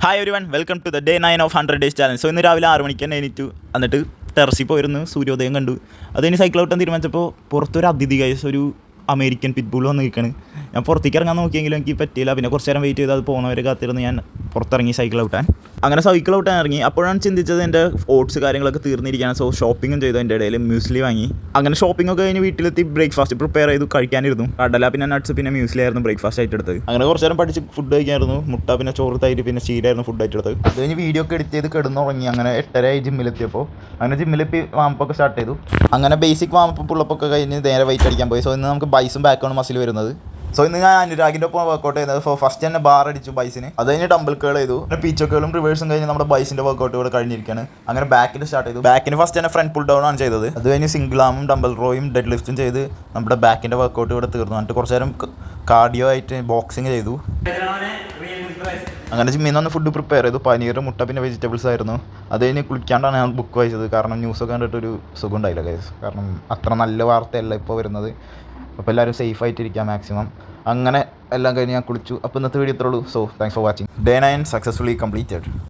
Hi everyone welcome to the day 9 of 100 days challenge. So ഇന്ന് രാവിലെ 6 മണിക്ക് തന്നെ എണീറ്റു. എന്നിട്ട് ടെറസിൽ പോയിരുന്നു, സൂര്യോദയം കണ്ടു. അത് കഴിഞ്ഞ് സൈക്കിൾ ഔട്ടാൻ തീരുമാനിച്ചപ്പോൾ പുറത്തൊരു അതിഥി ഗൈസ്, ഒരു അമേരിക്കൻ പിറ്റ്ബുൾ വന്ന് നിൽക്കുകയാണ്. ഞാൻ പുറത്തേക്ക് ഇറങ്ങാൻ നോക്കിയെങ്കിലും എനിക്ക് പറ്റിയില്ല. പിന്നെ കുറച്ച് നേരം വെയിറ്റ് ചെയ്ത് അത് പോകുന്നവരെ കാത്തിരുന്ന് ഞാൻ പുറത്തിറങ്ങി സൈക്കിൾ ഔട്ടാൻ. അങ്ങനെ സൈക്കിൾ ഔട്ടാൻ ഇറങ്ങി. അപ്പോഴാണ് ചിന്തിച്ചത് എൻ്റെ ഓട്സ് കാര്യങ്ങളൊക്കെ തീർന്നിരിക്കുകയാണ്. സോ ഷോപ്പിങ്ങും ചെയ്തു. എൻ്റെ ഇടയിൽ മ്യൂസ്ലി വാങ്ങി. അങ്ങനെ ഷോപ്പിംഗ് ഒക്കെ കഴിഞ്ഞ് വീട്ടിലെത്തി ബ്രേക്ക്ഫാസ്റ്റ് പ്രിപ്പയർ ചെയ്തു. കഴിക്കാനിരുന്നു. കടല പിന്നെ നട്ട്സ് പിന്നെ മ്യൂസ്ലി ആയിരുന്നു ബ്രേക്ക്ഫാസ്റ്റ് ആയിട്ട് എടുത്തത്. അങ്ങനെ കുറച്ച് നേരം പഠിച്ച് ഫുഡ് കഴിക്കായിരുന്നു. മുട്ട പിന്നെ ചോറ് തൈര് പിന്നെ ചീരായിരുന്നു ഫുഡ് ആയിട്ട് എടുത്തത്. അത് കഴിഞ്ഞ് വീഡിയോ ഒക്കെ എഡിറ്റ് ചെയ്ത് കിടന്നുറങ്ങി. അങ്ങനെ 8:30 ജിമ്മിലെത്തിയപ്പോൾ അങ്ങനെ ജിമ്മിലെത്തി വാമപ്പൊക്കെ സ്റ്റാർട്ട് ചെയ്തു. അങ്ങനെ ബേസിക് വാമപ്പ് പുള്ളപ്പൊക്കെ കഴിഞ്ഞ് നേരെ വെയിറ്റ് അടിക്കാൻ പോയി. സോ ഇന്ന് നമുക്ക് ബൈസും ബാക്കാണ് മസിൽ വരുന്നത്. സോ ഇന്ന് ഞാൻ അനുരാഗിൻ്റെ ഒപ്പം വർക്കൗട്ട് ചെയ്യുന്നത്. സോ ഫസ്റ്റ് തന്നെ ബാർ അടിച്ചു ബൈസിന്. അത് കഴിഞ്ഞ് ഡംബിൾ കേൾ ചെയ്തു. പിന്നെ പീച്ചൊക്കെകളും റിവേഴ്സും കഴിഞ്ഞ് നമ്മുടെ ബൈസിൻ്റെ വർക്കൗട്ട് ഇവിടെ കഴിഞ്ഞിരിക്കുകയാണ്. അങ്ങനെ ബാക്കിൽ സ്റ്റാർട്ട് ചെയ്തു. ബാക്കിന് ഫസ്റ്റ് തന്നെ ഫ്രണ്ട് പുൾ ഡൗൺ ആണ് ചെയ്തത്. അത് കഴിഞ്ഞ് സിംഗിൾ ആമും ഡംബിൾ റോയും ഡെഡ് ലിഫ്റ്റും ചെയ്ത് നമ്മുടെ ബാക്കിൻ്റെ വർക്കൗട്ട് ഇവിടെ തീർന്നു. എന്നിട്ട് കുറച്ച് നേരം കാർഡിയോ ആയിട്ട് ബോക്സിങ് ചെയ്തു. അങ്ങനെ ജിമ്മിൽ നിന്ന് ഫുഡ് പ്രിപ്പയർ ചെയ്തു. പനീർ, മുട്ട പിന്നെ വെജിറ്റബിൾസ് ആയിരുന്നു. അത് കഴിഞ്ഞ് കുളിക്കാണ്ടാണ് ഞാൻ ബുക്ക് വായിച്ചത്. കാരണം ന്യൂസൊക്കെ കണ്ടിട്ടൊരു സുഖം ഉണ്ടായില്ല ഗൈസ്. കാരണം അത്ര നല്ല വാർത്തയല്ല ഇപ്പോൾ വരുന്നത്. അപ്പോൾ എല്ലാവരും സേഫ് ആയിട്ടിരിക്കുക മാക്സിമം. അങ്ങനെ എല്ലാം കഴിഞ്ഞ് ഞാൻ കുളിച്ചു. അപ്പോൾ ഇന്നത്തെ വീഡിയോ ഇത്രയുള്ളൂ. So thanks for watching. Day 9 successfully completed.